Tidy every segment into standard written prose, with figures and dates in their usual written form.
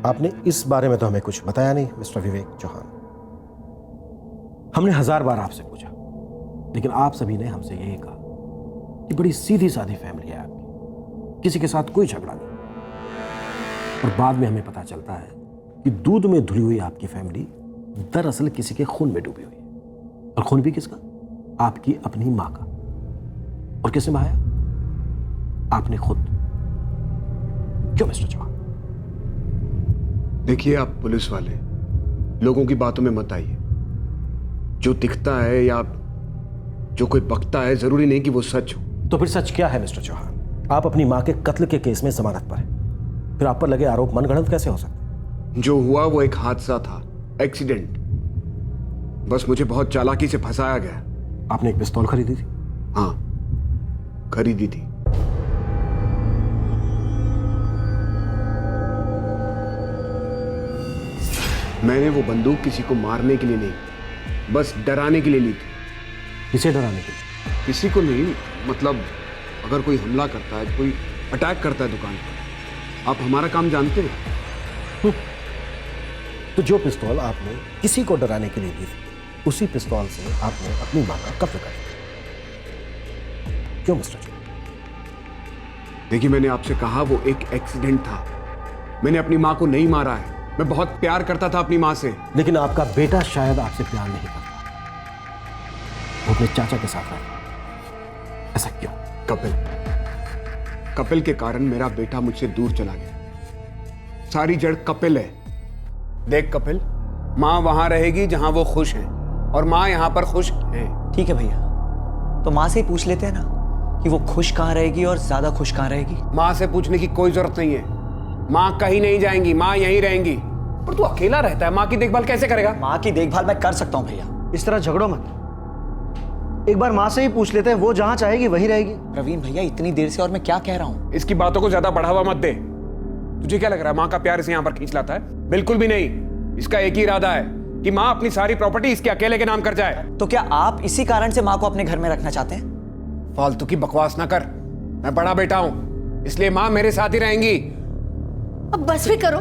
आपने इस बारे में तो हमें कुछ बताया नहीं मिस्टर विवेक चौहान। हमने 1000 बार आपसे पूछा, लेकिन आप सभी ने हमसे यही कहा कि बड़ी सीधी सादी फैमिली है आपकी, किसी के साथ कोई झगड़ा नहीं। और बाद में हमें पता चलता है कि दूध में धुली हुई आपकी फैमिली दरअसल किसी के खून में डूबी हुई है। और खून भी किसका? आपकी अपनी मां का। और किसने बहाया? आपने खुद। क्यों मिस्टर चौहान? देखिए, आप पुलिस वाले लोगों की बातों में मत आइए। जो दिखता है या जो कोई बकता है जरूरी नहीं कि वो सच हो। तो फिर सच क्या है मिस्टर चौहान? आप अपनी मां के कत्ल के केस में जमानत पर हैं, फिर आप पर लगे आरोप मनगढ़ंत कैसे हो सकते? जो हुआ वो एक हादसा था, एक्सीडेंट। बस मुझे बहुत चालाकी से फंसाया गया। आपने एक पिस्तौल खरीदी थी? हाँ, खरीदी थी। मैंने वो बंदूक किसी को मारने के लिए नहीं, बस डराने के लिए ली थी। किसे डराने के लिए? किसी को नहीं, मतलब अगर कोई हमला करता है, कोई अटैक करता है दुकान पर, आप हमारा काम जानते हैं। तो जो पिस्तौल आपने किसी को डराने के लिए दी थी, उसी पिस्तौल से आपने अपनी मां का कत्ल कर दिया। क्यों मिस्टर चौहान? देखिए, मैंने आपसे कहा वो एक एक्सीडेंट था। मैंने अपनी मां को नहीं मारा है। मैं बहुत प्यार करता था अपनी मां से। लेकिन आपका बेटा शायद आपसे प्यार नहीं करता, वो अपने चाचा के साथ रहा। ऐसा क्यों? कपिल के कारण मेरा बेटा मुझसे दूर चला गया। सारी जड़ कपिल है। देख कपिल, मां वहां रहेगी जहां वो खुश है, और मां यहां पर खुश है। ठीक है भैया, तो मां से ही पूछ लेते हैं ना कि वो खुश कहां रहेगी और ज्यादा खुश कहां रहेगी। मां से पूछने की कोई जरूरत नहीं है। मां कहीं नहीं जाएंगी, मां यहीं रहेंगी। पर तू अकेला रहता है, मां की देखभाल कैसे करेगा? मां की देखभाल मैं कर सकता हूं भैया। इस तरह झगड़ो मत, एक बार मां से ही पूछ लेते हैं, वो जहां चाहेगी वहीं रहेगी। प्रवीण भैया, इतनी देर से और मैं क्या कह रहा हूं? इसकी बातों को ज्यादा बढ़ावा मत दे। तुझे क्या लग रहा है मां का प्यार इसे यहां पर खींच लाता है? बिल्कुल भी नहीं। इसका एक ही इरादा है कि मां अपनी सारी प्रॉपर्टी इसके अकेले के नाम कर जाए। तो क्या आप इसी कारण से मां को अपने घर में रखना चाहते हैं? फालतू की बकवास ना कर। मैं बड़ा बेटा हूं, इसलिए मां मेरे साथ ही रहेंगी। अब बस भी करो,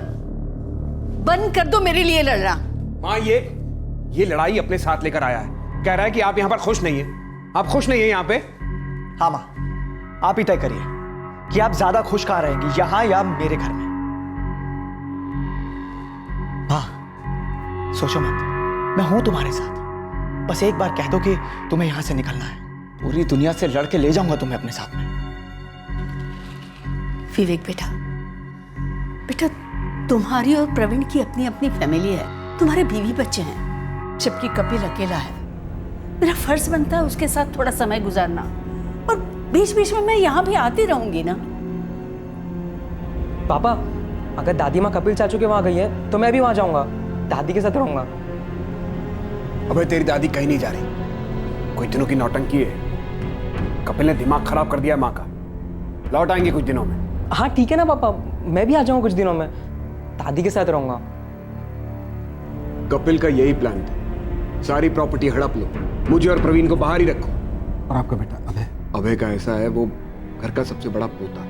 बंद कर दो मेरे लिए लड़ना। मां, ये लड़ाई अपने साथ लेकर आया है। कह रहा है कि आप यहां पर खुश नहीं है। आप खुश नहीं है यहां पे? हाँ मां, आप ही तय करिए कि आप ज्यादा खुश कहां रहेंगी, यहां या मेरे घर में। मां, सोचो मत, मैं हूं तुम्हारे साथ। बस एक बार कह दो कि तुम्हें यहां से निकलना है, पूरी दुनिया से लड़के ले जाऊंगा तुम्हें अपने साथ में। विवेक बेटा, तुम्हारी और प्रवीण की अपनी अपनी फैमिली है, तुम्हारे बीवी बच्चे हैं, जबकि कपिल अकेला है। मेरा फर्ज बनता है उसके साथ थोड़ा समय गुजारना, और बीच बीच में मैं यहाँ भी आती रहूंगी ना। पापा, अगर दादी माँ कपिल चाचू के वहां गई है तो मैं भी वहां जाऊंगा, दादी के साथ रहूंगा। अबे तेरी दादी कहीं नहीं जा रही, कुछ दिनों की नौटंकी है। कपिल ने दिमाग खराब कर दिया माँ का। लौट आएंगे कुछ दिनों में। हाँ ठीक है ना पापा, मैं भी आ जाऊंगा कुछ दिनों में, दादी के साथ रहूंगा। कपिल का यही प्लान था, सारी प्रॉपर्टी हड़प लो, मुझे और प्रवीण को बाहर ही रखो। और आपका बेटा अभय? अभय का ऐसा है, वो घर का सबसे बड़ा पोता,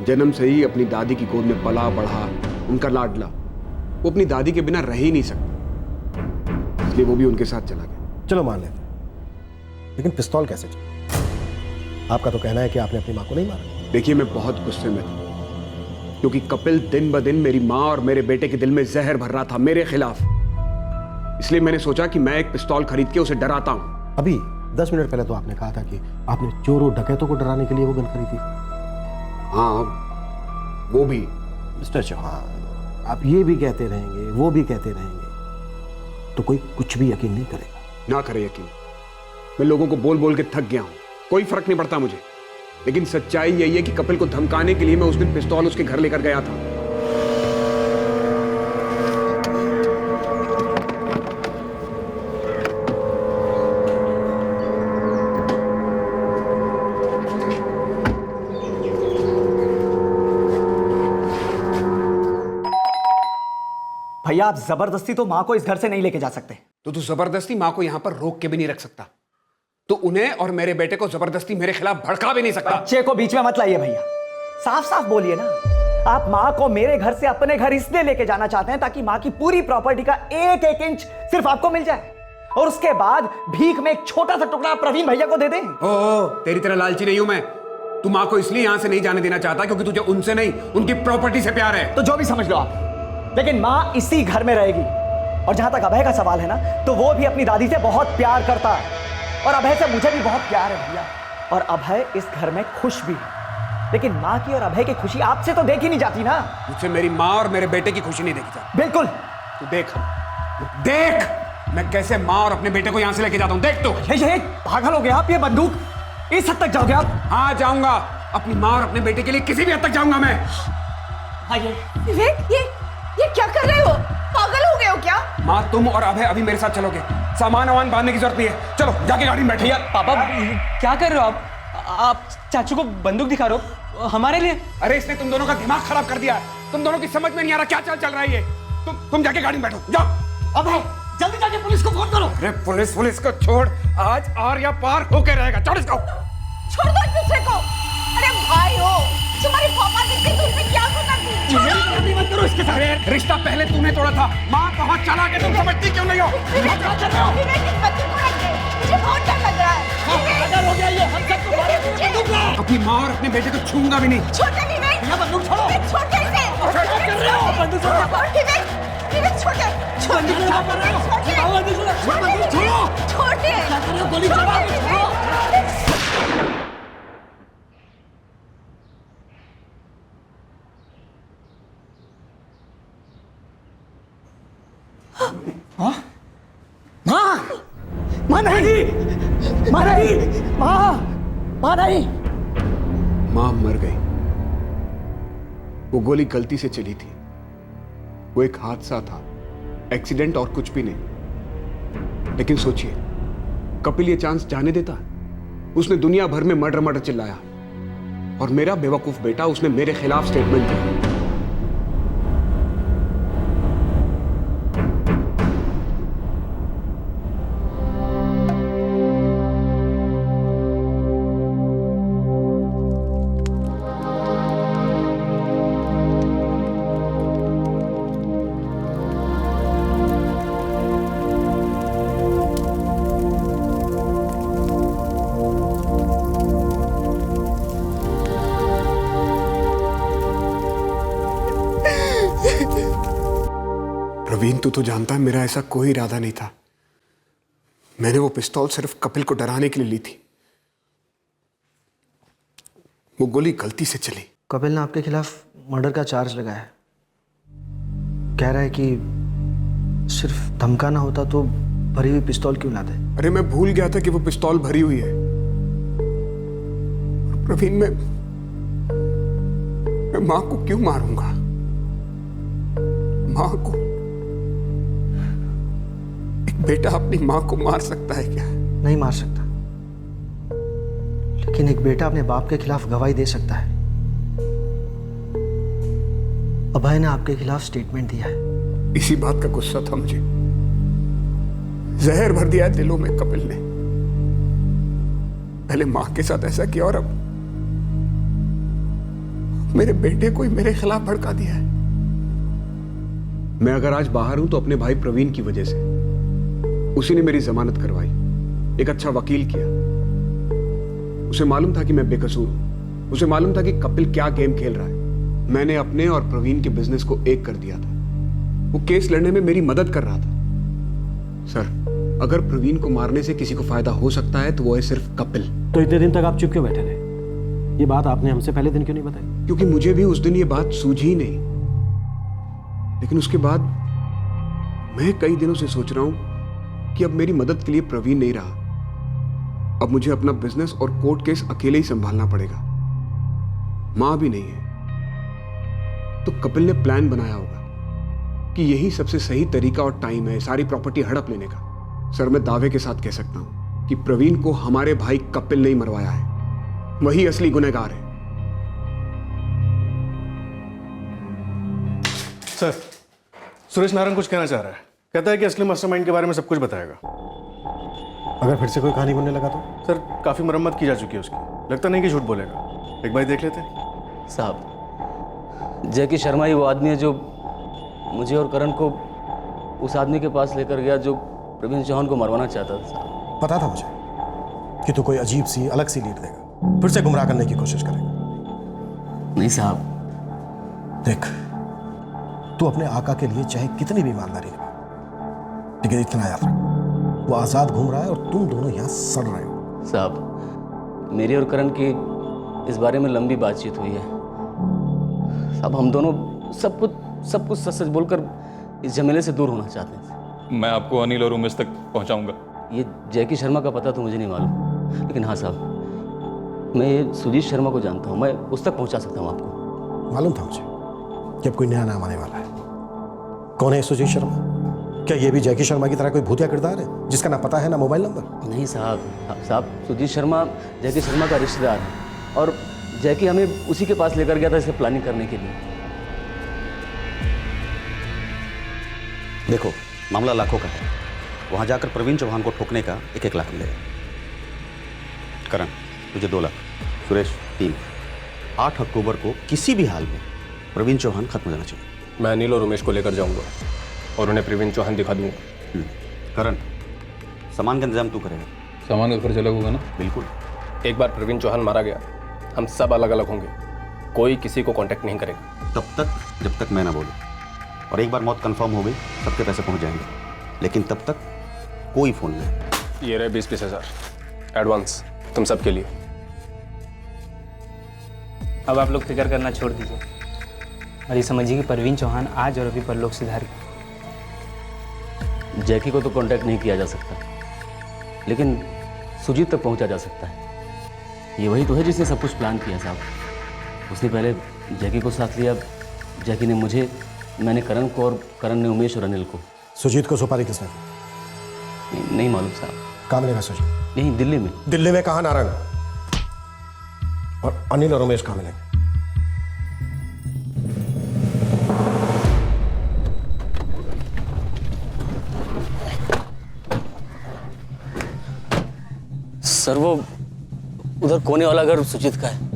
जन्म से ही अपनी दादी की गोद में पला बढ़ा, उनका लाडला। वो अपनी दादी के बिना रह ही नहीं सकता, इसलिए वो भी उनके साथ चला गया। चलो मान लेते हैं, लेकिन पिस्तौल कैसे चला? आपका तो कहना है कि आपने अपनी मां को नहीं मारा। देखिए, मैं बहुत गुस्से में था, क्योंकि कपिल दिन ब दिन मेरी मां और मेरे बेटे के दिल में जहर भर रहा था मेरे खिलाफ। इसलिए मैंने सोचा कि मैं एक पिस्तौल खरीद के उसे डराता हूं। अभी 10 मिनट पहले तो आपने कहा था कि आपने चोरों डकैतों को डराने के लिए वो गन खरीदी। हाँ, वो भी। मिस्टर चौहान, आप ये भी कहते रहेंगे, वो भी कहते रहेंगे, तो कोई कुछ भी यकीन नहीं करेगा। ना करे यकीन। मैं लोगों को बोल बोल के थक गया हूं, कोई फर्क नहीं पड़ता मुझे। लेकिन सच्चाई यही है कि कपिल को धमकाने के लिए मैं उस दिन पिस्तौल उसके घर लेकर गया था। भैया, आप जबरदस्ती तो मां को इस घर से नहीं लेके जा सकते। तो तू जबरदस्ती मां को यहां पर रोक के भी नहीं रख सकता, तो उन्हें और मेरे बेटे को जबरदस्ती मेरे खिलाफ भड़का भी नहीं सकता। बच्चे को बीच में मत लाइए भैया, साफ साफ बोलिए ना। आप माँ को मेरे घर से अपने घर इसलिए लेके जाना चाहते हैं ताकि माँ की पूरी प्रॉपर्टी का एक एक इंच सिर्फ आपको मिल जाए, और उसके बाद भीख में एक छोटा सा टुकड़ा प्रवीण भैया को दे दें। ओ, तेरी तरह लालची नहीं हूं मैं। तू माँ को इसलिए यहां से नहीं जाने देना चाहता क्योंकि तुझे उनसे नहीं, उनकी प्रॉपर्टी से प्यार है। तो जो भी समझ लो आप, लेकिन माँ इसी घर में रहेगी। और जहां तक अभय का सवाल है ना, तो वो भी अपनी दादी से बहुत प्यार करता है, और अभय से मुझे भी बहुत प्यार है भैया। और अभय इस घर में खुश भी है, लेकिन माँ की और अभय की खुशी आपसे तो देखी नहीं जाती ना। मुझसे मेरी माँ और मेरे बेटे की खुशी नहीं देखी जाती। बिल्कुल। तू देख देख मैं कैसे माँ और अपने बेटे को यहां से लेके जाता हूं, देख तो। ये पागल हो गए आप, ये बंदूक इस हद तक जाओगे आप? हाँ जाऊंगा, अपनी माँ और अपने बेटे के लिए किसी भी हद तक जाऊंगा मैं। आइए। विवेक, ये क्या कर रहे हो? पागल हो गए हो क्या? माँ तुम और अभय अभी मेरे साथ चलोगे, सामान वामान बांधने की जरूरत नहीं है। चलो जाके गाड़ी में बैठे। भैया पापा क्या कर रहे हो आप चाचू को बंदूक दिखा रहे हो हमारे लिए? अरे इसने तुम दोनों का दिमाग खराब कर दिया है। तुम दोनों की समझ में नहीं आ रहा क्या चल रहा है ये। तुम जाके गाड़ी में बैठो, जाओ। अभय जल्दी जाके पुलिस को फोन करो। अरे पुलिस को छोड़, आज आर या पार होके रहेगा। चढ़ इसको। छोड़ दो एक दूसरे को। अरे भाई हो, तुम्हारे पापा दिखते तो उसने क्या गुनाह किया? मत करो इसके साथ। रिश्ता पहले तूने तोड़ा था, माँ बहुत चला के तुम समझती क्यों नहीं हो? विवेक, इस बच्चे को रख दे, मुझे बहुत डर लग रहा है। पागल हो गया ये, हम सबको मारेगा। अपनी माँ और अपने बेटे को छूंगा भी नहीं। छोटे विवेक, भैया बंदूक छोड़ो। छोड़ दे इसे। क्या कर रहे हो? बंदूक छोड़ो। विवेक, विवेक छोड़ दे। छोड़ दे। क्या कर रहे हो? छोड़ दे। बंदूक छोड़ो। छोड़ दे। बंदूक छोड़ो। छोड़ दे। क्या कर रहे हो? गोली चलाओ। माँ नहीं, माँ नहीं, माँ नहीं। माँ मर गई। वो गोली गलती से चली थी, वो एक हादसा था, एक्सीडेंट और कुछ भी नहीं। लेकिन सोचिए, कपिल ये चांस जाने देता? उसने दुनिया भर में मर्डर मर्डर चिल्लाया, और मेरा बेवकूफ बेटा उसने मेरे खिलाफ स्टेटमेंट दिया। प्रवीण, तू तो जानता है मेरा ऐसा कोई इरादा नहीं था। मैंने वो पिस्तौल सिर्फ कपिल को डराने के लिए ली थी। वो गोली गलती से चली। कपिल ने आपके खिलाफ मर्डर का चार्ज लगाया है। कह रहा है कि सिर्फ धमकाना होता तो भरी हुई पिस्तौल क्यों लाते? अरे मैं भूल गया था कि वो पिस्तौल भरी हुई है। प्रवीण, मैं मां को क्यों मारूंगा? मां को? एक बेटा अपनी मां को मार सकता है क्या? नहीं मार सकता, लेकिन एक बेटा अपने बाप के खिलाफ गवाही दे सकता है। अभय ने आपके खिलाफ स्टेटमेंट दिया है। इसी बात का गुस्सा था मुझे। जहर भर दिया है दिलों में कपिल ने। पहले मां के साथ ऐसा किया और अब मेरे बेटे को ही मेरे खिलाफ भड़का दिया है। मैं अगर आज बाहर हूं तो अपने भाई प्रवीण की वजह से। उसी ने मेरी जमानत करवाई, एक अच्छा वकील किया। उसे मालूम था कि मैं बेकसूर हूं। उसे मालूम था कि कपिल क्या गेम खेल रहा है। मैंने अपने और प्रवीण के बिजनेस को एक कर दिया था। वो केस लड़ने में मेरी मदद कर रहा था। सर, अगर प्रवीण को मारने से किसी को फायदा हो सकता है तो वो है सिर्फ कपिल। तो इतने दिन तक आप चुप क्यों बैठे रहे? ये बात आपने हमसे पहले दिन क्यों नहीं बताई? क्योंकि मुझे भी उस दिन ये बात सूझी ही नहीं। लेकिन उसके बाद मैं कई दिनों से सोच रहा हूं कि अब मेरी मदद के लिए प्रवीण नहीं रहा। अब मुझे अपना बिजनेस और कोर्ट केस अकेले ही संभालना पड़ेगा। मां भी नहीं है। तो कपिल ने प्लान बनाया होगा कि यही सबसे सही तरीका और टाइम है सारी प्रॉपर्टी हड़प लेने का। सर, मैं दावे के साथ कह सकता हूं कि प्रवीण को हमारे भाई कपिल ने ही मरवाया है। वही असली गुनहगार है। सर, सुरेश नारायण कुछ कहना चाह रहा है। कहता है कि असली मास्टरमाइंड के बारे में सब कुछ बताएगा। अगर फिर से कोई कहानी बनने लगा तो? सर, काफी मरम्मत की जा चुकी है उसकी। लगता नहीं कि झूठ बोलेगा। एक बार देख लेते हैं। साहब, जैकी शर्मा ही वो आदमी है जो मुझे और करण को उस आदमी के पास लेकर गया जो प्रवीण चौहान को मरवाना चाहता था। पता था मुझे कि तू कोई अजीब सी अलग सी लीड देगा, फिर से गुमराह करने की कोशिश करेगा। नहीं साहब, देख, तू अपने आका के लिए चाहे कितनी भी ईमानदारी निभा, लेकिन इतना याद रख, वो आजाद घूम रहा है और तुम दोनों यहां सड़ रहे हो। साहब, मेरी और करण की इस बारे में लंबी बातचीत हुई है साहब। हम दोनों सब कुछ सच सच बोलकर इस झमेले से दूर होना चाहते हैं। मैं आपको अनिल और उमेश तक पहुंचाऊंगा। ये जैकी शर्मा का पता तो मुझे नहीं मालूम, लेकिन हाँ साहब, मैं ये सुजीत शर्मा को जानता हूँ, मैं उस तक पहुँचा सकता हूँ आपको। मालूम था मुझे कि अब कोई नया नाम आने वाला है। कौन है सुजीत शर्मा? क्या ये भी जैकी शर्मा की तरह कोई भूतिया किरदार है जिसका ना पता है ना मोबाइल नंबर? नहीं साहब, सुजीत शर्मा जैकी शर्मा का रिश्तेदार है और जैकी हमें उसी के पास लेकर गया था इसे प्लानिंग करने के लिए। देखो, मामला लाखों का है। वहां जाकर प्रवीण चौहान को ठोकने का 1-1 लाख मिलेगा। करण, तुझे 2 लाख, सुरेश 3। 8 अक्टूबर को किसी भी हाल में प्रवीण चौहान खत्म हो जाना चाहिए। मैं अनिल और उमेश को लेकर जाऊंगा और उन्हें प्रवीण चौहान दिखा दूंगा। करण, सामान का इंतजाम तू करेगा। सामान का खर्च अलग होगा ना? बिल्कुल। एक बार प्रवीण चौहान मारा गया, हम सब अलग अलग होंगे, कोई किसी को कांटेक्ट नहीं करेगा तब तक जब तक मैं ना बोलूं। और एक बार मौत कंफर्म हो गई, सबके पैसे पहुंच जाएंगे, लेकिन तब तक कोई फोन नहीं। ये रहे 20-20 हज़ार एडवांस तुम सब के लिए। अब आप लोग फिक्र करना छोड़ दीजिए और ये समझिए कि परवीन चौहान आज और अभी परलोक सिधार गया। जैकी को तो कांटेक्ट नहीं किया जा सकता, लेकिन सुजीत तक पहुंचा जा सकता है। ये वही तो है जिसने सब कुछ प्लान किया साहब। उसने पहले जैकी को साथ लिया, जैकी ने मुझे, मैंने करण को और करण ने उमेश और अनिल को। सुजीत को सुपारी किसने दी? नहीं मालूम साहब। कहाँ मिलेगा सुजीत? नहीं, दिल्ली में। दिल्ली में कहाँ नारायण? और अनिल और उमेश कहाँ मिलेंगे? सर, वो उधर कोने वाला घर सुजीत का है।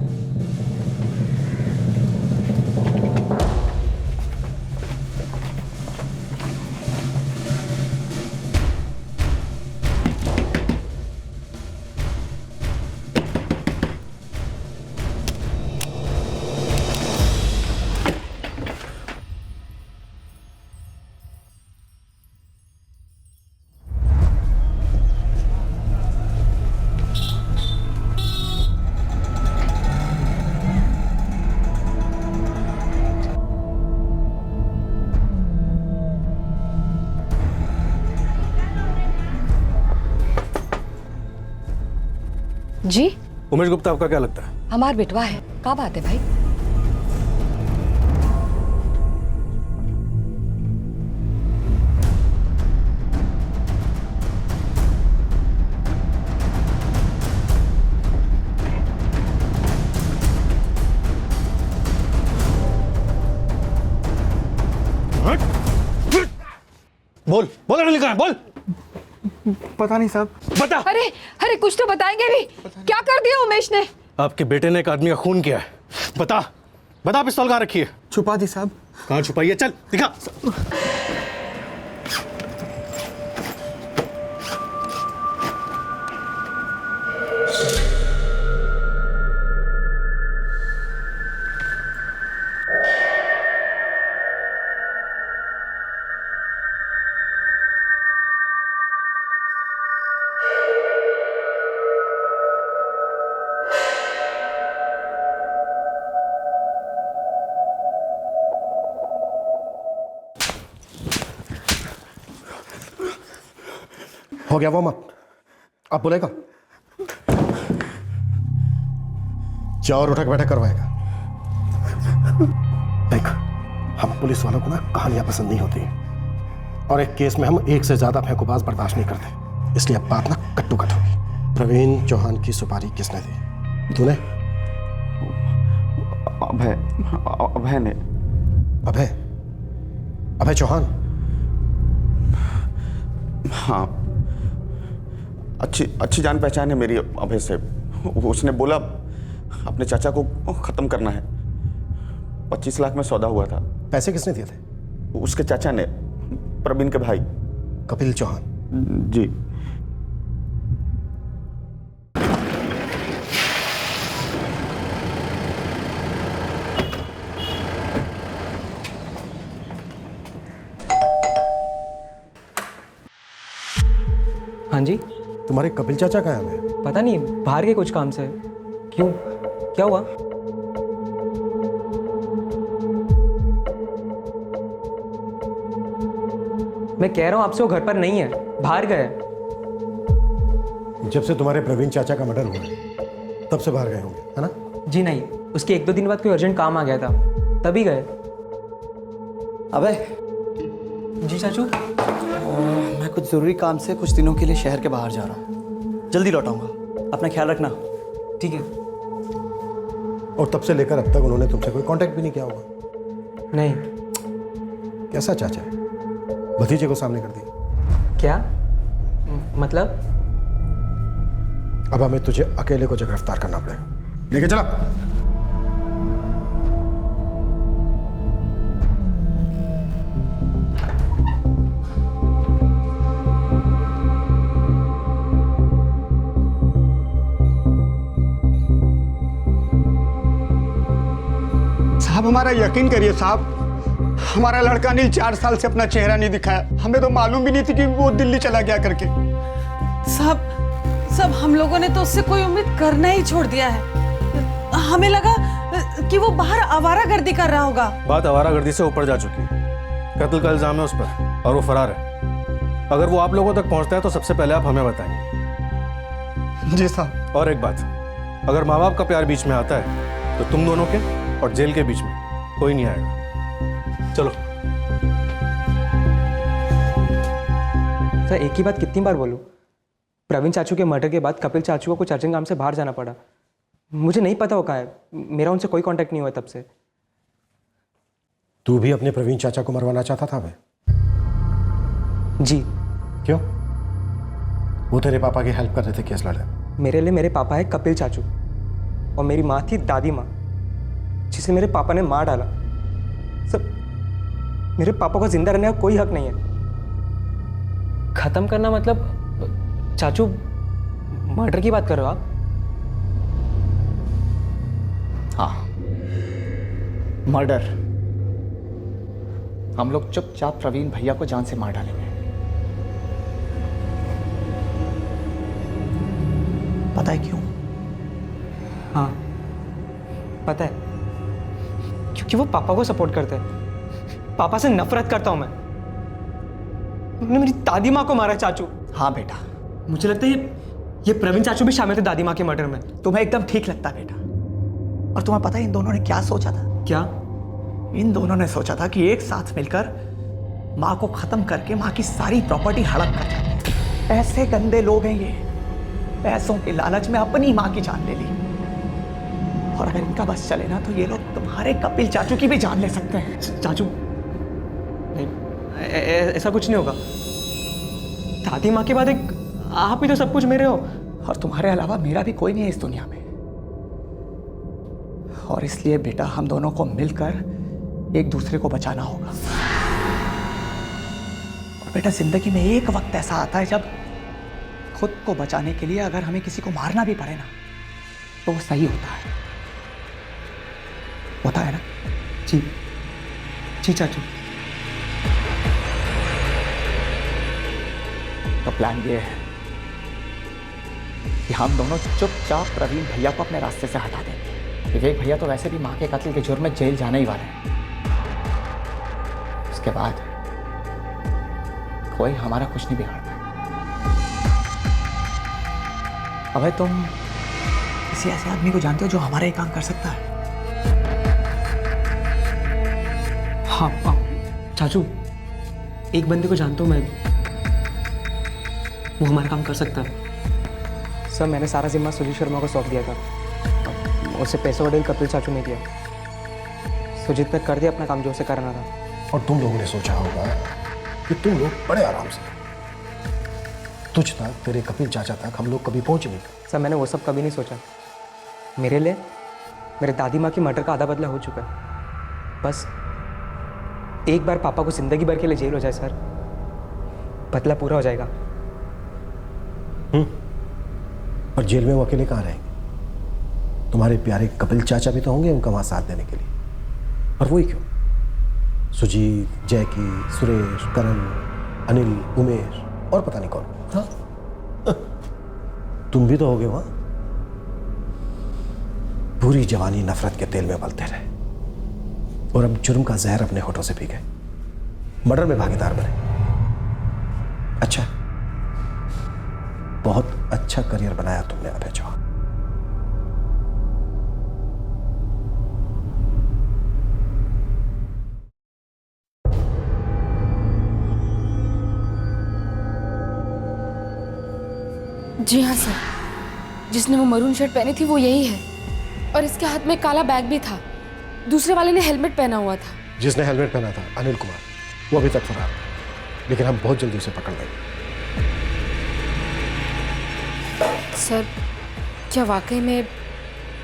जी, उमेश गुप्ता आपका क्या लगता है? हमार बेटवा है। क्या बात है भाई? बोल बोल अनिल, कहाँ है? बोल। पता नहीं साहब। बता। अरे अरे, कुछ तो बताएंगे भी। क्या कर दिया उमेश ने? आपके बेटे ने एक आदमी का खून किया है। बता बता, पिस्तौल कहाँ रखी है? छुपा दी साहब। कहाँ छुपाई है? चल दिखा। हो गया वार्म अप, अब बोलेगा? क्या और उठक बैठक करवाएगा? देख, हम पुलिस वालों को ना कहानियां पसंद नहीं होती, और एक केस में हम एक से ज्यादा फेंकोबाज बर्दाश्त नहीं करते, इसलिए अब बात ना कट्टू कट होगी। प्रवीण चौहान की सुपारी किसने दी? तूने? अभय ने। अभय? अभय चौहान? हाँ, अच्छी जान पहचान है मेरी अभय से। उसने बोला अपने चाचा को खत्म करना है। 25 लाख में सौदा हुआ था। पैसे किसने दिए थे? उसके चाचा ने, प्रवीण के भाई कपिल चौहान। जी। हाँ जी। तुम्हारे कपिल चाचा कहाँ हैं? पता नहीं, बाहर के कुछ काम से। क्यों, क्या हुआ? मैं कह रहा हूँ आपसे, वो घर पर नहीं है, बाहर गए। जब से तुम्हारे प्रवीण चाचा का मर्डर हुआ है तब से बाहर गए होंगे, है ना? जी नहीं, उसके 1-2 दिन बाद कोई अर्जेंट काम आ गया था, तभी गए। अबे जी चाचू। मैं कुछ ज़रूरी काम से कुछ दिनों के लिए शहर के बाहर जा रहा हूँ, जल्दी लौटाऊंगा, अपना ख्याल रखना। ठीक है। और तब से लेकर अब तक उन्होंने तुमसे कोई कांटेक्ट भी नहीं किया होगा? नहीं। कैसा चाचा है? भतीजे को सामने कर दिया क्या मतलब? अब हमें तुझे अकेले को गिरफ्तार करना पड़ेगा। लेके चला। साहब हमारा यकीन करिए साहब, हमारा लड़का नहीं 4 साल से अपना चेहरा नहीं दिखाया। हमें तो मालूम भी नहीं थी कि वो दिल्ली चला गया करके। साहब हम लोगों ने तो उससे कोई उम्मीद करना ही छोड़ दिया है। हमें लगा कि वो बाहर आवारागर्दी कर रहा होगा। बात आवारागर्दी से ऊपर जा चुकी है। कत्ल का इल्जाम है उस पर और वो फरार है। अगर वो आप लोगों तक पहुंचता है तो सबसे पहले आप हमें बताएंगे। जी साहब। और एक बात, अगर माँ बाप का प्यार बीच में आता है तो तुम दोनों के और जेल के बीच में कोई नहीं आएगा। चलो। सर, एक ही बात कितनी बार बोलूं? प्रवीण चाचू के मर्डर के बाद कपिल चाचू को कुछ अर्जेंट काम से बाहर जाना पड़ा। मुझे नहीं पता वो कहाँ है, मेरा उनसे कोई कांटेक्ट नहीं हुआ तब से। तू भी अपने प्रवीण चाचा को मरवाना चाहता था? जी। क्यों? वो तेरे पापा की हेल्प कर रहे थे केस लड़ने में। मेरे लिए मेरे पापा है कपिल चाचू, और मेरी माँ थी दादी माँ, जिसे मेरे पापा ने मार डाला। सब मेरे पापा को जिंदा रहने का कोई हक नहीं है। खत्म करना मतलब? चाचू, मर्डर की बात कर रहे हो आप? हाँ, मर्डर। हम लोग चुपचाप प्रवीण भैया को जान से मार डालेंगे। पता है क्यों? हाँ पता है, क्योंकि वो पापा को सपोर्ट करते हैं। पापा से नफरत करता हूं मैं। उन्होंने मेरी दादी माँ को मारा है चाचू। हाँ बेटा, मुझे लगता है ये प्रवीण चाचू भी शामिल थे दादी माँ के मर्डर में। तुम्हें एकदम ठीक लगता बेटा। और तुम्हें पता है इन दोनों ने क्या सोचा था? क्या? इन दोनों ने सोचा था कि एक साथ मिलकर माँ को खत्म करके माँ की सारी प्रॉपर्टी हड़प कर जाते। ऐसे गंदे लोग हैं ये, पैसों के लालच में अपनी माँ की जान ले ली। और अगर इनका बस चले ना तो ये लोग तुम्हारे कपिल चाचू की भी जान ले सकते हैं। चाचू नहीं, ऐसा कुछ नहीं होगा। दादी माँ के बाद एक आप ही तो सब कुछ मेरे हो। और तुम्हारे अलावा मेरा भी कोई नहीं है इस दुनिया में। और इसलिए बेटा हम दोनों को मिलकर एक दूसरे को बचाना होगा। और बेटा जिंदगी में एक वक्त ऐसा आता है जब खुद को बचाने के लिए अगर हमें किसी को मारना भी पड़े ना तो वो सही होता है ना? जी जी चाचू। तो प्लान ये है कि हम दोनों चुपचाप प्रवीण भैया को अपने रास्ते से हटा देंगे। विवेक भैया तो वैसे भी मां के कत्ल के जुर्म में जेल जाने ही वाले हैं। उसके बाद कोई हमारा कुछ नहीं बिगाड़ पाए। अबे तुम किसी ऐसे आदमी को जानते हो जो हमारा ये काम कर सकता है? हाँ चाचू, एक बंदे को जानता हूँ मैं, वो हमारा काम कर सकता है। सर, मैंने सारा जिम्मा सुजीत शर्मा को सौंप दिया था। उससे पैसे का डील कपिल चाचू ने किया। सुजीत ने कर दिया अपना काम जो उसे करना था। और तुम लोगों ने सोचा होगा कि तुम लोग बड़े आराम से, तुझ तक, तेरे कपिल चाचा तक हम लोग कभी पहुंच नहीं पाए। सर, मैंने वो सब कभी नहीं सोचा। मेरे लिए मेरे दादी माँ की मर्डर का आधा बदला हो चुका है। बस एक बार पापा को जिंदगी भर के लिए जेल हो जाए सर, बदला पूरा हो जाएगा। और जेल में वो अकेले कहाँ रहेंगे? तुम्हारे प्यारे कपिल चाचा भी तो होंगे उनका वहां साथ देने के लिए। और वही क्यों, सुजीत, जैकी, सुरेश, करण, अनिल, उमेश और पता नहीं कौन। हाँ? तुम भी तो होगे वहां। पूरी जवानी नफरत के तेल में उबलते रहे और अब जुर्म का जहर अपने होठों से पी गए, मर्डर में भागीदार बने। अच्छा, बहुत अच्छा करियर बनाया तुमने अभय चौहान। जी हाँ सर, जिसने वो मरून शर्ट पहनी थी वो यही है, और इसके हाथ में काला बैग भी था। दूसरे वाले ने हेलमेट पहना हुआ था। जिसने हेलमेट पहना था अनिल कुमार, वो अभी तक फरार है, लेकिन हम बहुत जल्दी उसे पकड़ लेंगे। सर, क्या वाकई में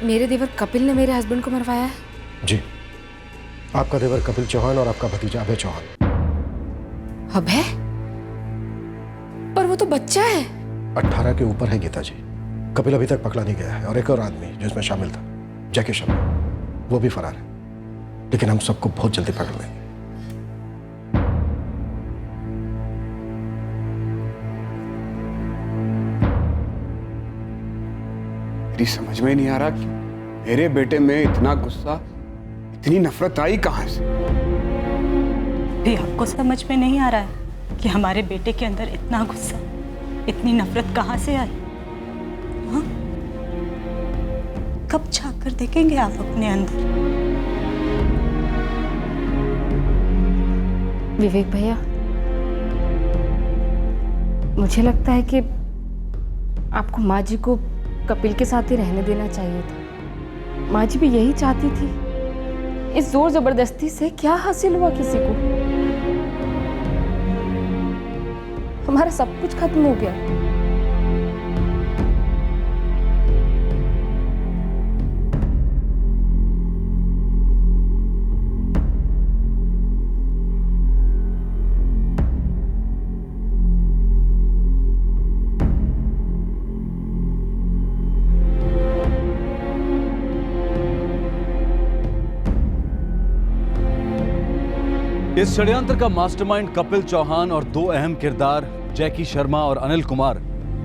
मेरे देवर कपिल ने मेरे हस्बैंड को मरवाया है? जी, आपका देवर कपिल चौहान और आपका भतीजा अभय चौहान। अभय? पर वो तो बच्चा है। 18 के ऊपर है गीता जी। कपिल अभी तक पकड़ा नहीं गया है और एक और आदमी जो इसमें शामिल था, जैकी शर्मा, वो भी फरार है, लेकिन हम सबको बहुत जल्दी पकड़ लेंगे। मेरी समझ में नहीं आ रहा कि मेरे बेटे में इतना गुस्सा, इतनी नफरत आई कहां से? भी आपको समझ में नहीं आ रहा है कि हमारे बेटे के अंदर इतना गुस्सा, इतनी नफरत कहां से आई? हाँ? कब झांक कर देखेंगे आप अपने अंदर? विवेक भैया, मुझे लगता है कि आपको माँ जी को कपिल के साथ ही रहने देना चाहिए था। माँ जी भी यही चाहती थी। इस जोर जबरदस्ती से क्या हासिल हुआ किसी को? हमारा सब कुछ खत्म हो गया। इस षड्यंत्र का मास्टरमाइंड कपिल चौहान और दो अहम किरदार जैकी शर्मा और अनिल कुमार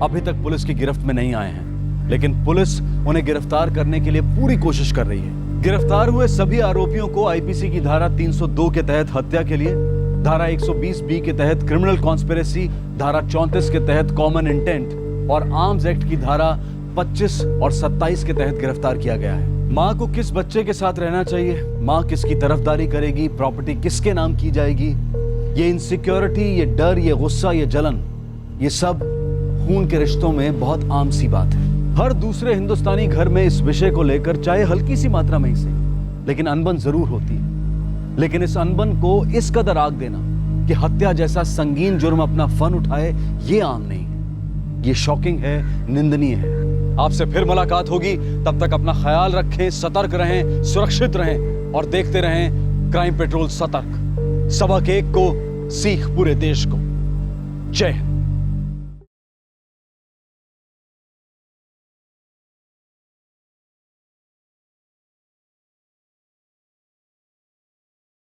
अभी तक पुलिस की गिरफ्त में नहीं आए हैं, लेकिन पुलिस उन्हें गिरफ्तार करने के लिए पूरी कोशिश कर रही है। गिरफ्तार हुए सभी आरोपियों को आईपीसी की धारा 302 के तहत हत्या के लिए, धारा 120 बी के तहत क्रिमिनल कॉन्स्पिरेसी, धारा 34 के तहत कॉमन इंटेंट और आर्म्स एक्ट की धारा 25 और 27 के तहत गिरफ्तार किया गया है। माँ को किस बच्चे के साथ रहना चाहिए, माँ किसकी तरफदारी करेगी, प्रॉपर्टी किसके नाम की जाएगी, ये इनसिक्योरिटी, ये डर, ये गुस्सा, ये जलन, ये सब खून के रिश्तों में बहुत आम सी बात है। हर दूसरे हिंदुस्तानी घर में इस विषय को लेकर चाहे हल्की सी मात्रा में ही सही, लेकिन अनबन जरूर होती है। लेकिन इस अनबन को इस कदर आग देना कि हत्या जैसा संगीन जुर्म अपना फन उठाए, ये आम नहीं है, ये शॉकिंग है, निंदनीय है। आपसे फिर मुलाकात होगी, तब तक अपना ख्याल रखें, सतर्क रहें, सुरक्षित रहें और देखते रहें क्राइम पेट्रोल सतर्क। सबक एक को, सीख पूरे देश को। जय हिंद।